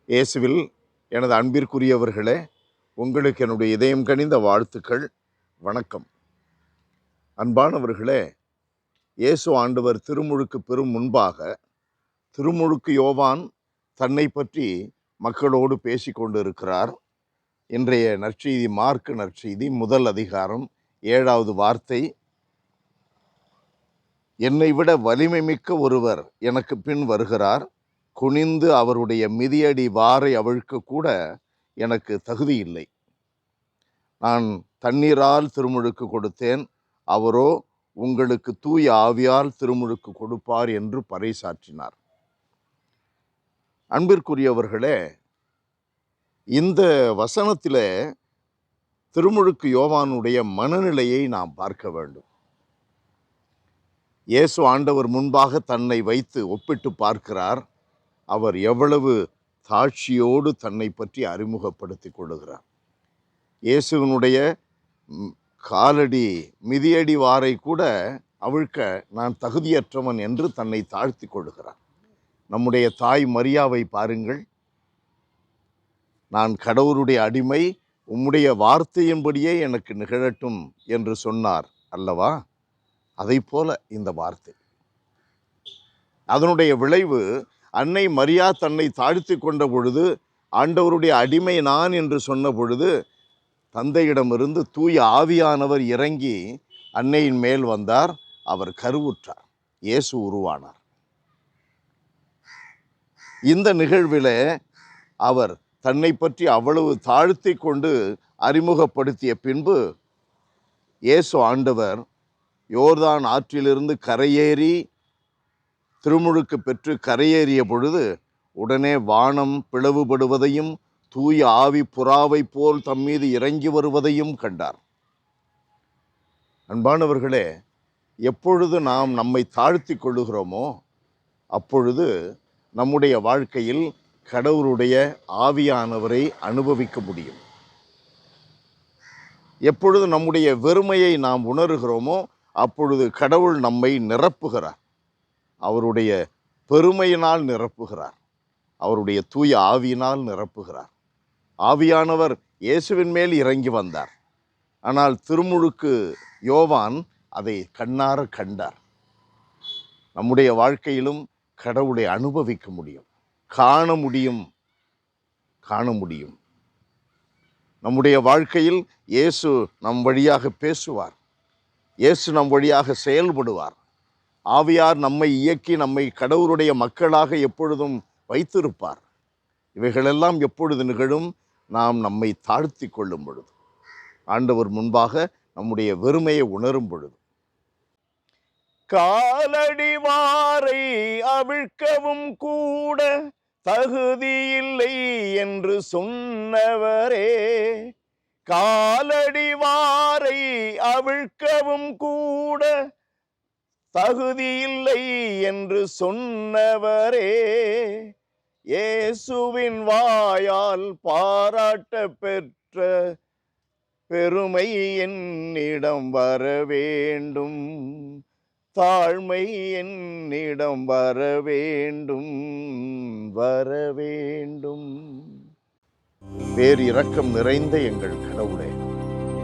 இயேசுவில் எனது அன்பிற்குரியவர்களே, உங்களுக்கு என்னுடைய இதயம் கனிந்த வாழ்த்துக்கள். வணக்கம். அன்பானவர்களே, இயேசு ஆண்டவர் திருமுழுக்கு பெறும் முன்பாக திருமுழுக்கு யோவான் தன்னை பற்றி மக்களோடு பேசிக்கொண்டு இருக்கிறார். இன்றைய நற்செய்தி மார்க்கு நற்செய்தி 1 அதிகாரம் 7வது வார்த்தை, என்னை விட வலிமை மிக்க ஒருவர் எனக்கு பின் வருகிறார், குனிந்து அவருடைய மிதியடி வாரை அவிழ்க்க கூட எனக்கு தகுதி இல்லை. நான் தண்ணீரால் திருமுழுக்கு கொடுத்தேன், அவரோ உங்களுக்கு தூய ஆவியால் திருமுழுக்கு கொடுப்பார் என்று பறைசாற்றினார். அன்பிற்குரியவர்களே, இந்த வசனத்திலே திருமுழுக்கு யோவானுடைய மனநிலையை நாம் பார்க்க வேண்டும். இயேசு ஆண்டவர் முன்பாக தன்னை வைத்து ஒப்பிட்டு பார்க்கிறார். அவர் எவ்வளவு தாழ்ச்சியோடு தன்னை பற்றி அறிமுகப்படுத்தி கொள்ளுகிறார். இயேசுவினுடைய காலடி மிதியடி வாரை கூட அவிழ்க்க நான் தகுதியற்றவன் என்று தன்னை தாழ்த்தி கொள்ளுகிறார். நம்முடைய தாய் மரியாவை பாருங்கள். நான் கடவுளுடைய அடிமை, உம்முடைய வார்த்தையின்படியே எனக்கு நிகழட்டும் என்று சொன்னார் அல்லவா? அதை போல இந்த வார்த்தை. அதனுடைய விளைவு, அன்னை மரியா தன்னை தாழ்த்தி கொண்ட பொழுது, ஆண்டவருடைய அடிமை நான் என்று சொன்ன பொழுது, தந்தையிடமிருந்து தூய ஆவியானவர் இறங்கி அன்னையின் மேல் வந்தார். அவர் கருவுற்றார், இயேசு உருவானார். இந்த நிகழ்விலே அவர் தன்னை பற்றி அவ்வளவு தாழ்த்தி கொண்டு அறிமுகப்படுத்திய பின்பு, இயேசு ஆண்டவர் யோர்தான் ஆற்றிலிருந்து கரையேறி திருமுழுக்கு பெற்று கரையேறிய பொழுது, உடனே வானம் பிளவுபடுவதையும் தூய ஆவி புறாவை போல் தம்மீது இறங்கி வருவதையும் கண்டார். அன்பானவர்களே, எப்பொழுது நாம் நம்மை தாழ்த்தி கொள்ளுகிறோமோ அப்பொழுது நம்முடைய வாழ்க்கையில் கடவுளுடைய ஆவியானவரை அனுபவிக்க முடியும். எப்பொழுது நம்முடைய வெறுமையை நாம் உணர்கிறோமோ அப்பொழுது கடவுள் நம்மை நிரப்புகிறார். அவருடைய பெருமையினால் நிரப்புகிறார், அவருடைய தூய ஆவியினால் நிரப்புகிறார். ஆவியானவர் இயேசுவின் மேல் இறங்கி வந்தார். ஆனால் திருமுழுக்கு யோவான் அதை கண்ணார கண்டார். நம்முடைய வாழ்க்கையிலும் கடவுளை அனுபவிக்க முடியும், காண முடியும். நம்முடைய வாழ்க்கையில் இயேசு நம் வழியாக பேசுவார், இயேசு நம் வழியாக செயல்படுவார். ஆவியார் நம்மை இயக்கி நம்மை கடவுளுடைய மக்களாக எப்பொழுதும் வைத்திருப்பார். இவைகளெல்லாம் எப்பொழுது நிகழும்? நாம் நம்மை தாழ்த்தி கொள்ளும் பொழுது, ஆண்டவர் முன்பாக நம்முடைய வெறுமையை உணரும் பொழுது. காலடி வாரை அவிழ்க்கவும் கூட தகுதியில்லை என்று சொன்னவரே, காலடி வாரை அவிழ்க்கவும் கூட தகுதியில்லை என்று சொன்னவரே, இயேசுவின் வாயால் பாராட்ட பெற்ற பெருமை என்னிடம் வர வேண்டும், தாழ்மை என்னிடம் வர வேண்டும். பேரிரக்கம் நிறைந்த எங்கள் கடவுளே,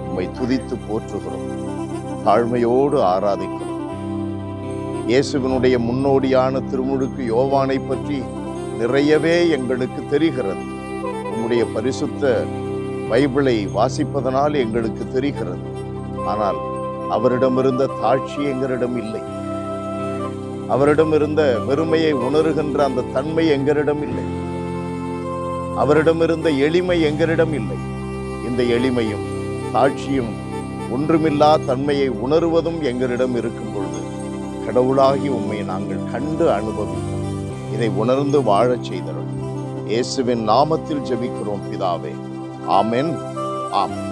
உம்மை துதித்து போற்றுகிறோம், தாழ்மையோடு ஆராதிக்கிறோம். இயேசுவினுடைய முன்னோடியான திருமுழுக்கு யோவானை பற்றி நிறையவே எங்களுக்கு தெரிகிறது. உம்முடைய பரிசுத்த பைபிளை வாசிப்பதனால் எங்களுக்கு தெரிகிறது. ஆனால் அவரிடமிருந்த தாழ்ச்சி எங்களிடம் இல்லை, அவரிடமிருந்த வெறுமையை உணர்கின்ற அந்த தன்மை எங்களிடம் இல்லை, அவரிடமிருந்த எளிமை எங்களிடம் இல்லை. இந்த எளிமையும் தாழ்ச்சியும் ஒன்றுமில்லா தன்மையை உணர்வதும் எங்களிடம் இருக்கும் பொழுது கடவுளாகி உம்மை நாங்கள் கண்டு அனுபவிக்கிறோம். இதை உணர்ந்து வாழச் செய்தருளும். இயேசுவின் நாமத்தில் ஜெபிக்கிறோம் பிதாவே. ஆமென். ஆமென்.